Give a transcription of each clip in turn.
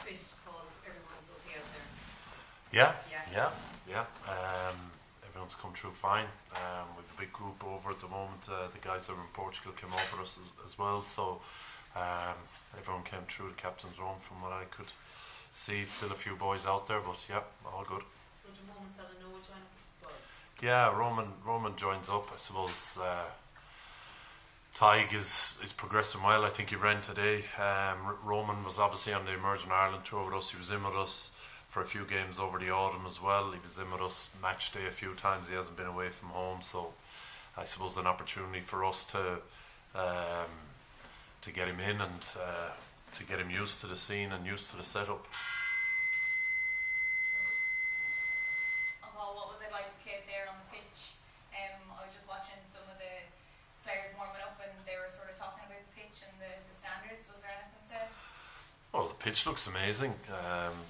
fit call, everyone's okay out there? Yeah. Everyone's come through fine. We've a big group over at the moment. The guys that were in Portugal came over us as well, so everyone came through the captain's room from what I could see. Still a few boys out there, but yeah, all good. So at the moment, Noah join up with the squad? Yeah, Roman joins up. I suppose Tig is progressing well. I think he ran today. Roman was obviously on the Emerging Ireland tour with us. He was in with us for a few games over the autumn as well. He was in with us match day a few times. He hasn't been away from home, so I suppose an opportunity for us to get him in and to get him used to the scene and used to the setup. What was it like there on the pitch? I was just watching some of the players warming up and they were sort of talking about the pitch and the standards. Was there anything said? Well, the pitch looks amazing.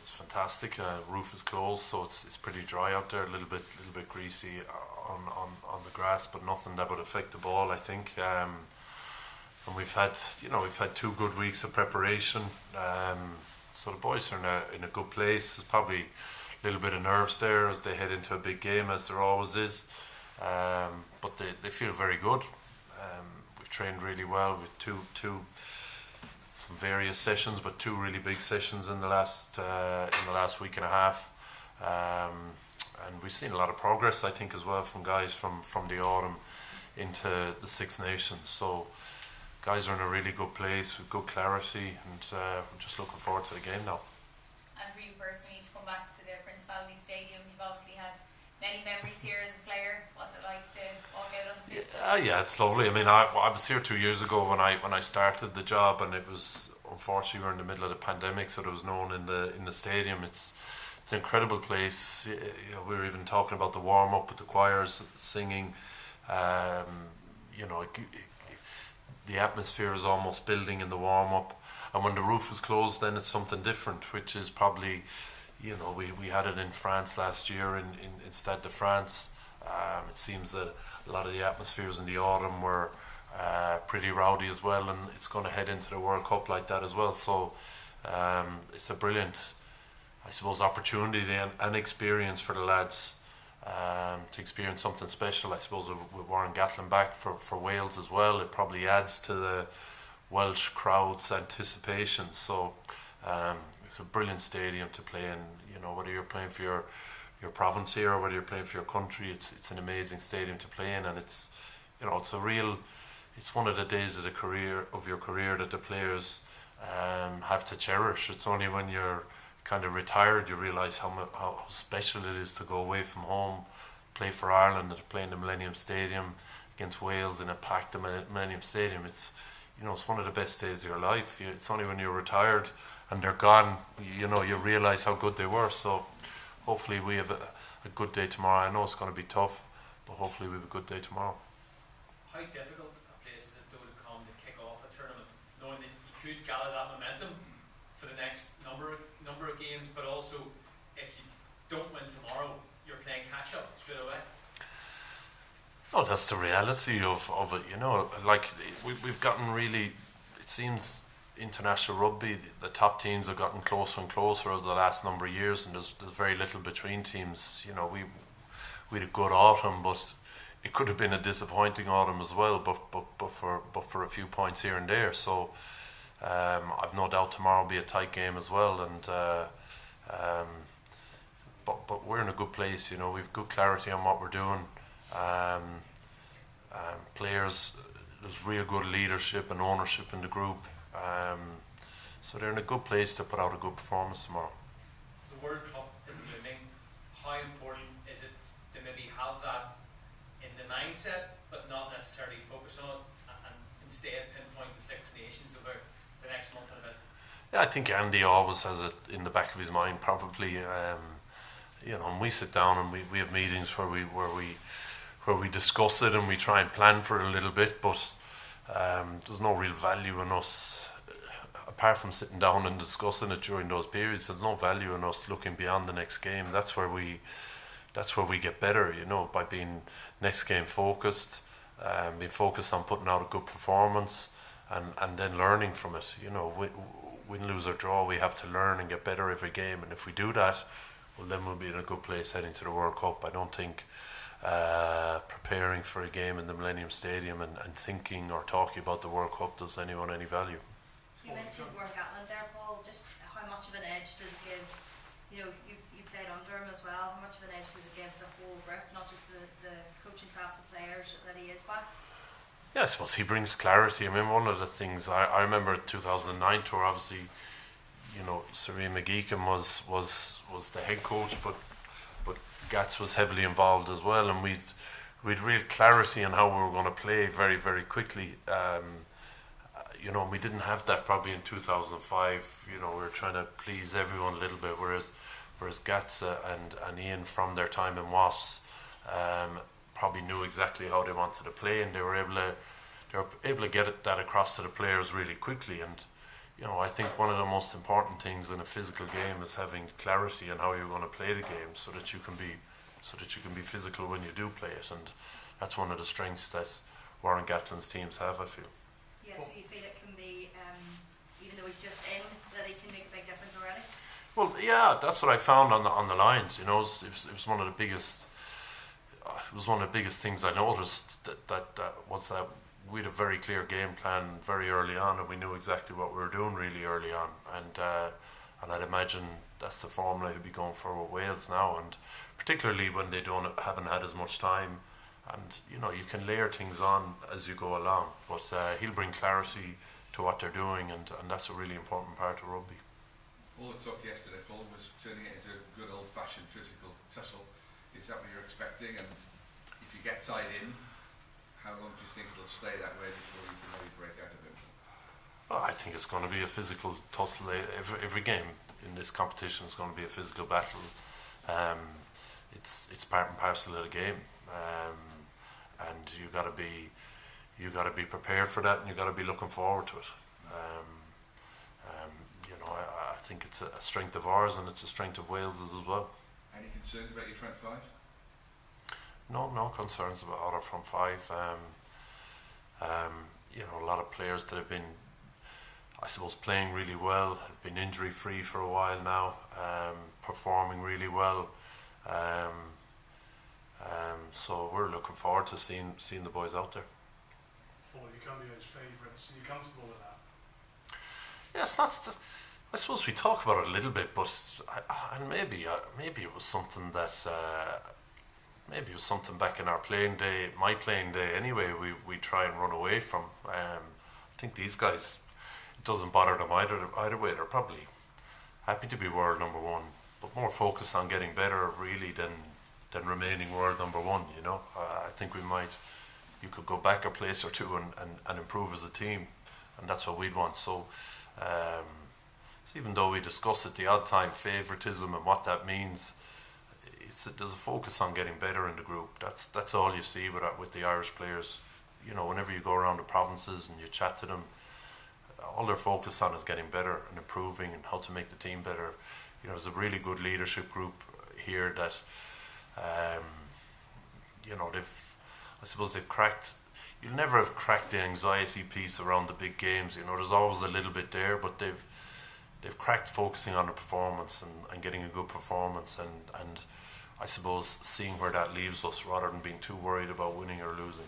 It's fantastic. Roof is closed, so it's pretty dry out there. A little bit greasy on the grass, but nothing that would affect the ball, I think. And we've had 2 good weeks of preparation. So the boys are in a good place. There's probably a little bit of nerves there as they head into a big game, as there always is. But they feel very good. We've trained really well with some various sessions, but 2 really big sessions in the last week and a half, and we've seen a lot of progress, I think, as well from guys from the autumn into the Six Nations. So guys are in a really good place with good clarity, and we're just looking forward to the game now. And for you personally to come back to the Principality Stadium, you've obviously had many memories here as a player. What's it like to walk out on the pitch? Yeah, it's lovely. I mean, I was here 2 years ago when I started the job, and it was, unfortunately, we were in the middle of the pandemic, so there was no one in the stadium. It's an incredible place. We were even talking about the warm up with the choirs singing. The atmosphere is almost building in the warm up, and when the roof is closed, then it's something different, which is probably. We had it in France last year in Stade de France. It seems that a lot of the atmospheres in the autumn were pretty rowdy as well, and it's going to head into the World Cup like that as well. So it's a brilliant, I suppose, opportunity and experience for the lads to experience something special. I suppose with Warren Gatland back for Wales as well, it probably adds to the Welsh crowd's anticipation. So it's a brilliant stadium to play in. Whether you're playing for your province here or whether you're playing for your country, it's an amazing stadium to play in, and it's one of the days of your career that the players have to cherish. It's only when you're kind of retired you realise how special it is to go away from home, play for Ireland, and play in the Millennium Stadium against Wales in a packed Millennium Stadium. It's one of the best days of your life. It's only when you're retired and they're gone, you realise how good they were. So hopefully we have a good day tomorrow. I know it's going to be tough, but hopefully we have a good day tomorrow. How difficult a place is it though to come to kick off a tournament, knowing that you could gather that momentum for the next number of games, but also if you don't win tomorrow, you're playing catch up straight away? Oh, that's the reality of it. Like we've gotten really, it seems, international rugby, the top teams have gotten closer and closer over the last number of years, and there's very little between teams. We had a good autumn, but it could have been a disappointing autumn as well, but for a few points here and there. So I've no doubt tomorrow will be a tight game as well, and but we're in a good place. We've good clarity on what we're doing. Players, there's real good leadership and ownership in the group. So they're in a good place to put out a good performance tomorrow. The World Cup is looming. How important is it to maybe have that in the mindset, but not necessarily focus on it, and instead pinpoint the Six Nations over the next month and a bit? Yeah, I think Andy always has it in the back of his mind, probably. And we sit down and we have meetings where we discuss it and we try and plan for it a little bit, but there's no real value in us, apart from sitting down and discussing it during those periods. There's no value in us looking beyond the next game. That's where we get better, by being next game focused, being focused on putting out a good performance, and then learning from it. win, lose or draw, we have to learn and get better every game. And if we do that, well, then we'll be in a good place heading to the World Cup. I don't think preparing for a game in the Millennium Stadium and thinking or talking about the World Cup does anyone any value. You mentioned Warren Gatland there, Paul. Just how much of an edge does it give? You know, you played under him as well. How much of an edge does it give the whole group, not just the coaching staff, the players, that he is back? Yeah, I suppose he brings clarity. I mean, one of the things I remember 2009 tour, obviously, you know, Sir Ian McGeechan was the head coach, but Gats was heavily involved as well, and we'd real clarity on how we were going to play very, very quickly. You know, we didn't have that probably in 2005. You know, we were trying to please everyone a little bit, whereas Gats and Ian from their time in Wasps probably knew exactly how they wanted to play, and they were able to get that across to the players really quickly. And you know, I think one of the most important things in a physical game is having clarity on how you're going to play the game, so that you can be physical when you do play it. And that's one of the strengths that Warren Gatland's teams have, I feel. Yeah, so you feel it can be, even though he's just in, that he can make a big difference already? Well, yeah, that's what I found on the lines. You know, it was one of the biggest. It was one of the biggest things I noticed that was that we had a very clear game plan very early on, and we knew exactly what we were doing really early on. And I'd imagine that's the formula he'll be going for with Wales now, and particularly when they haven't had as much time. And you know, you can layer things on as you go along, but he'll bring clarity to what they're doing, and that's a really important part of rugby. All the talk yesterday, Paul, was turning it into a good old-fashioned physical tussle. Is that what you're expecting? And if you get tied in, how long do you think it'll stay that way before you can maybe break out of it? Well, I think it's going to be a physical tussle. Every game in this competition is going to be a physical battle. It's part and parcel of the game. And you got to be prepared for that, and you got to be looking forward to it. You know, I think it's a strength of ours, and it's a strength of Wales's as well. Any concerns about your front five? No concerns about our front five. You know, a lot of players that have been, I suppose, playing really well, have been injury free for a while now, performing really well. So we're looking forward to seeing the boys out there. Paul, you can't be those favourites. Are you comfortable with that? Yes, I suppose we talk about it a little bit, but and maybe it was something that maybe it was something back in our playing day, my playing day. Anyway, we try and run away from. I think these guys, it doesn't bother them either way. They're probably happy to be world number one, but more focused on getting better really than remaining world number one. You know, I think you could go back a place or two and improve as a team, and that's what we'd want. So even though we discuss at the odd time favouritism and what that means, there's a focus on getting better in the group. That's all you see with the Irish players. You know, whenever you go around the provinces and you chat to them, all they're focused on is getting better and improving and how to make the team better. You know, there's a really good leadership group here that, you know, I suppose they've cracked. You'll never have cracked the anxiety piece around the big games. You know, there's always a little bit there, but they've cracked focusing on the performance and getting a good performance and I suppose seeing where that leaves us rather than being too worried about winning or losing.